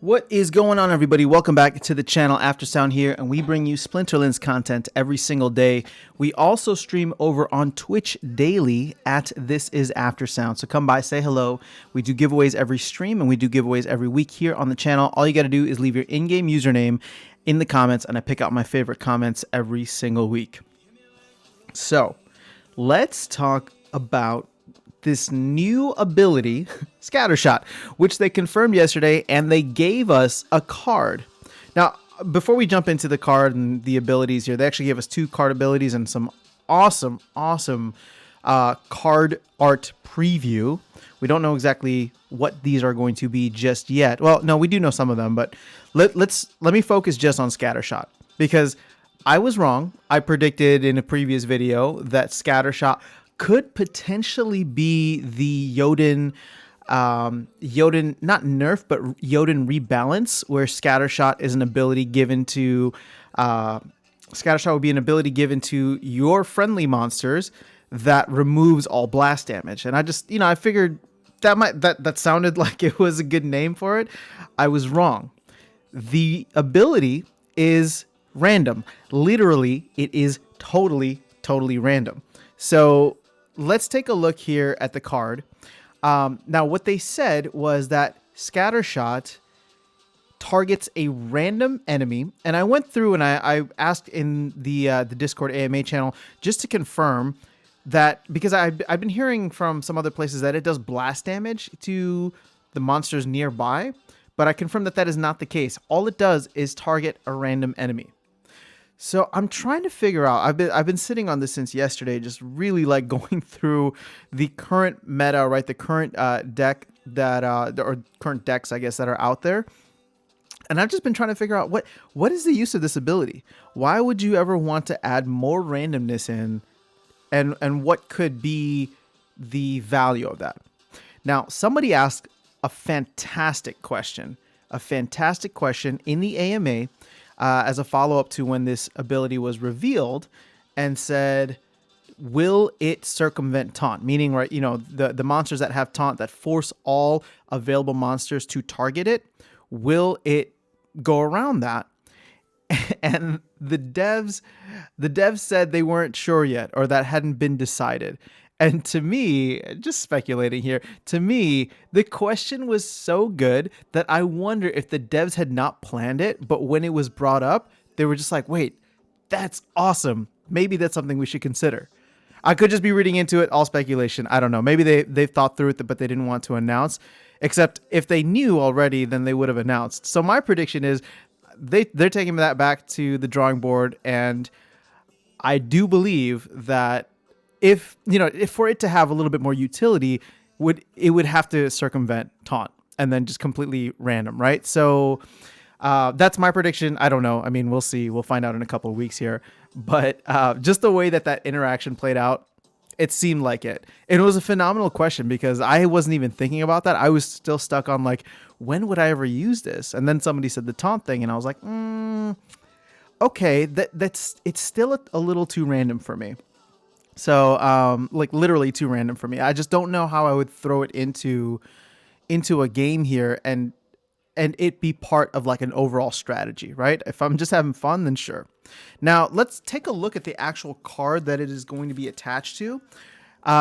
What is going on, everybody? Welcome back to the channel. Aftersound here, and we bring you Splinterlands content every single day. We also stream over on Twitch daily at This Is Aftersound. So come by, say hello. We do giveaways every stream, and we do giveaways every week here on the channel. All you got to do is leave your in-game username in the comments, and I pick out my favorite comments every single week. So let's talk about this new ability, Scattershot, which they confirmed yesterday, and they gave us a card. Now, before we jump into the card and the abilities here, they actually gave us 2 card abilities and some awesome card art preview. We don't know exactly what these are going to be just yet. Well, no, we do know some of them, but let me focus just on Scattershot, because I was wrong. I predicted in a previous video that Scattershot could potentially be the Jotun, not nerf, but Jotun rebalance, where Scattershot is an ability given to, Scattershot would be an ability given to your friendly monsters that removes all blast damage. And I just, I figured that sounded like it was a good name for it. I was wrong. The ability is random. Literally, it is totally random. So let's take a look here at the card. Now, what they said was that Scattershot targets a random enemy, and I went through and I asked in the Discord AMA channel just to confirm that, because I've been hearing from some other places that it does blast damage to the monsters nearby, but I confirmed that that is not the case. All it does is target a random enemy. So I'm trying to figure out, I've been sitting on this since yesterday, just really like going through the current meta, right? The current deck that, or current decks, I guess, that are out there. And I've just been trying to figure out what is the use of this ability? Why would you ever want to add more randomness in, and what could be the value of that? Now, somebody asked a fantastic question in the AMA, as a follow-up to when this ability was revealed, and said, will it circumvent taunt? Meaning, right, the monsters that have taunt that force all available monsters to target it, will it go around that? And the devs said they weren't sure yet, or that hadn't been decided. And to me, just speculating here, to me, the question was so good that I wonder if the devs had not planned it, but when it was brought up, they were just like, wait, that's awesome. Maybe that's something we should consider. I could just be reading into it, all speculation. I don't know. Maybe they've thought through it, but they didn't want to announce. Except if they knew already, then they would have announced. So my prediction is they're taking that back to the drawing board, and I do believe that if for it to have a little bit more utility, it would have to circumvent taunt and then just completely random, right? So that's my prediction. I don't know. I mean, we'll see. We'll find out in a couple of weeks here. But just the way that interaction played out, it seemed like it. It was a phenomenal question, because I wasn't even thinking about that. I was still stuck on like, when would I ever use this? And then somebody said the taunt thing, and I was like, okay, it's still a little too random for me. So, like literally too random for me. I just don't know how I would throw it into a game here and it be part of like an overall strategy, right? If I'm just having fun, then sure. Now, let's take a look at the actual card that it is going to be attached to.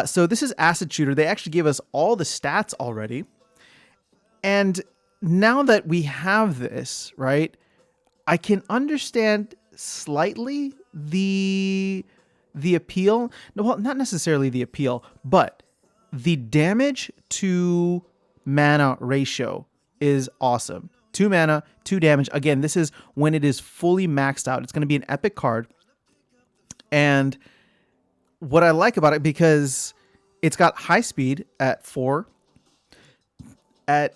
So this is Acid Shooter. They actually gave us all the stats already. And now that we have this, right, I can understand slightly the appeal. No, well, not necessarily the appeal, but the damage to mana ratio is awesome. 2 mana, 2 damage. Again, this is when it is fully maxed out. It's going to be an epic card. And what I like about it, because it's got high speed at 4, at,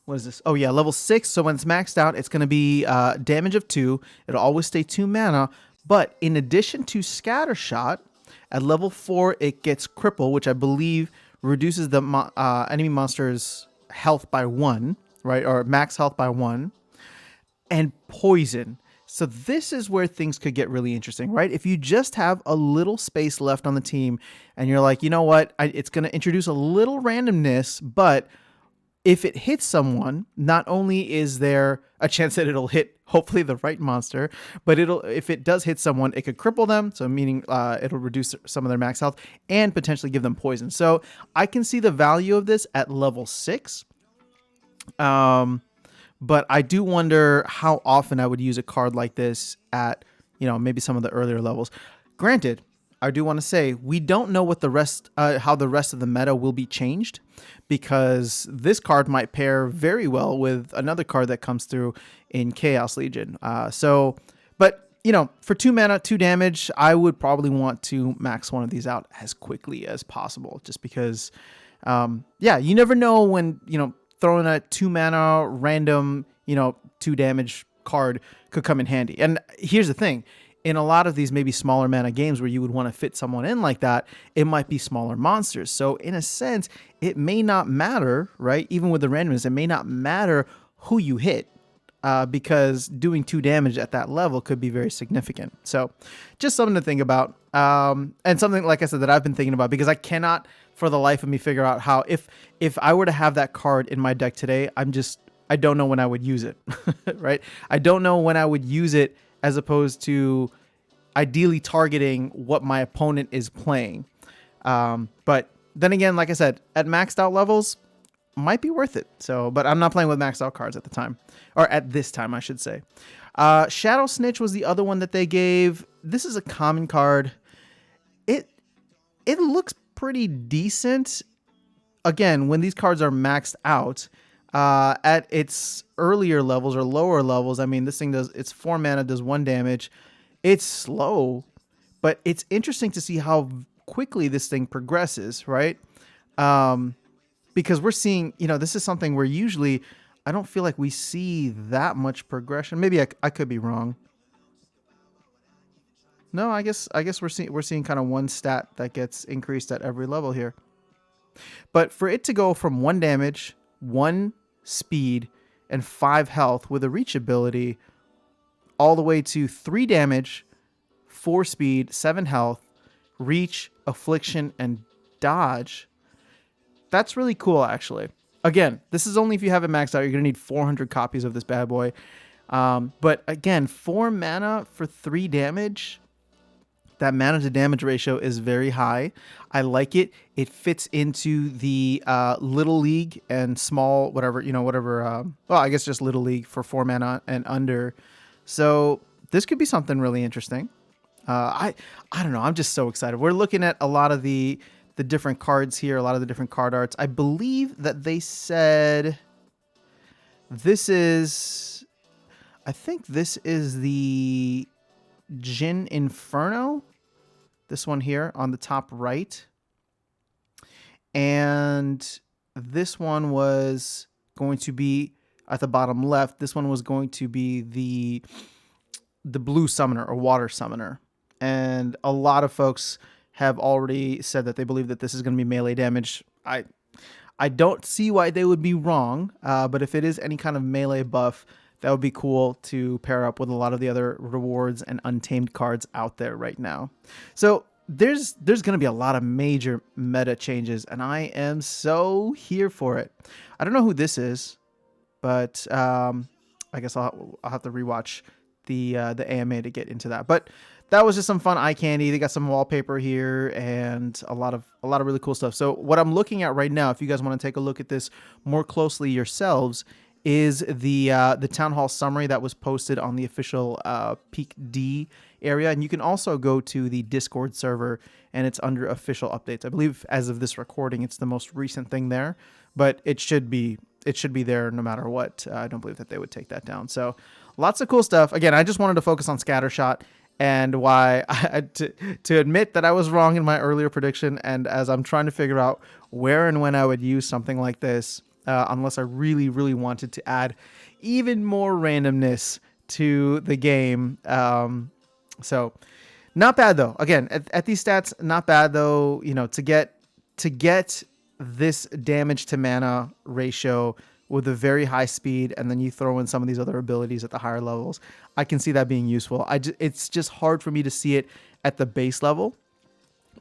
what is this? Oh yeah, level 6. So when it's maxed out, it's going to be damage of 2. It'll always stay 2 mana. But in addition to Scattershot, at level 4, it gets Cripple, which I believe reduces the enemy monster's health by 1, right? Or max health by 1. And Poison. So this is where things could get really interesting, right? If you just have a little space left on the team, and you're like, you know what? It's going to introduce a little randomness, but if it hits someone, not only is there a chance that it'll hit hopefully the right monster, but if it does hit someone, it could cripple them. So meaning it'll reduce some of their max health and potentially give them poison. So I can see the value of this at level 6. But I do wonder how often I would use a card like this at, maybe some of the earlier levels. Granted, I do want to say we don't know what how the rest of the meta will be changed, because this card might pair very well with another card that comes through in Chaos Legion. But for 2 mana, 2 damage, I would probably want to max one of these out as quickly as possible, just because, you never know when, throwing a 2 mana random, 2 damage card could come in handy. And here's the thing. In a lot of these maybe smaller mana games where you would want to fit someone in like that, it might be smaller monsters. So in a sense, it may not matter, right? Even with the randomness, it may not matter who you hit, because doing 2 damage at that level could be very significant. So just something to think about. And something, like I said, that I've been thinking about, because I cannot for the life of me figure out how, if I were to have that card in my deck today, I don't know when I would use it, right? I don't know when I would use it, as opposed to ideally targeting what my opponent is playing. But then again, like I said, at maxed out levels, might be worth it. So, but I'm not playing with maxed out cards at the time, or at this time, I should say. Shadow Snitch was the other one that they gave. This is a common card. It looks pretty decent. Again, when these cards are maxed out, at its earlier levels or lower levels, I mean, this thing it's 4 mana, does 1 damage. It's slow, but it's interesting to see how quickly this thing progresses, right? Because we're seeing, this is something where usually I don't feel like we see that much progression. Maybe I could be wrong. No, I guess we're seeing kind of one stat that gets increased at every level here. But for it to go from 1 damage, 1 speed, and 5 health with a reach ability, all the way to 3 damage, 4 speed, 7 health, reach, affliction, and dodge, that's really cool, actually. Again, this is only if you have it maxed out. You're going to need 400 copies of this bad boy. But again, 4 mana for 3 damage, that mana to damage ratio is very high. I like it. It fits into the Little League and small, whatever. I guess just Little League for 4 mana and under. So this could be something really interesting. I don't know. I'm just so excited. We're looking at a lot of the different cards here, a lot of the different card arts. I believe that they said I think this is the Jin Inferno, this one here on the top right, and this one was going to be at the bottom left. This one was going to be the blue summoner or water summoner, and a lot of folks have already said that they believe that this is going to be melee damage. I don't see why they would be wrong, but if it is any kind of melee buff, that would be cool to pair up with a lot of the other rewards and untamed cards out there right now. So there's going to be a lot of major meta changes, and I am so here for it. I don't know who this is, but I guess I'll have to rewatch the AMA to get into that. But that was just some fun eye candy. They got some wallpaper here and a lot of really cool stuff. So what I'm looking at right now, if you guys want to take a look at this more closely yourselves, is the Town Hall summary that was posted on the official Peak D area. And you can also go to the Discord server, and it's under official updates. I believe as of this recording, it's the most recent thing there, but it should be there no matter what. I don't believe that they would take that down. So lots of cool stuff. Again, I just wanted to focus on Scattershot, and why to admit that I was wrong in my earlier prediction. And as I'm trying to figure out where and when I would use something like this, unless I really, really wanted to add even more randomness to the game. So not bad though. Again, at these stats, not bad though. To get this damage to mana ratio with a very high speed, and then you throw in some of these other abilities at the higher levels, I can see that being useful. It's just hard for me to see it at the base level.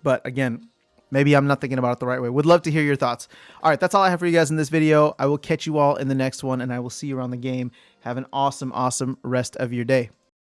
But again, Maybe I'm not thinking about it the right way. Would love to hear your thoughts. All right, that's all I have for you guys in this video. I will catch you all in the next one, and I will see you around the game. Have an awesome, awesome rest of your day.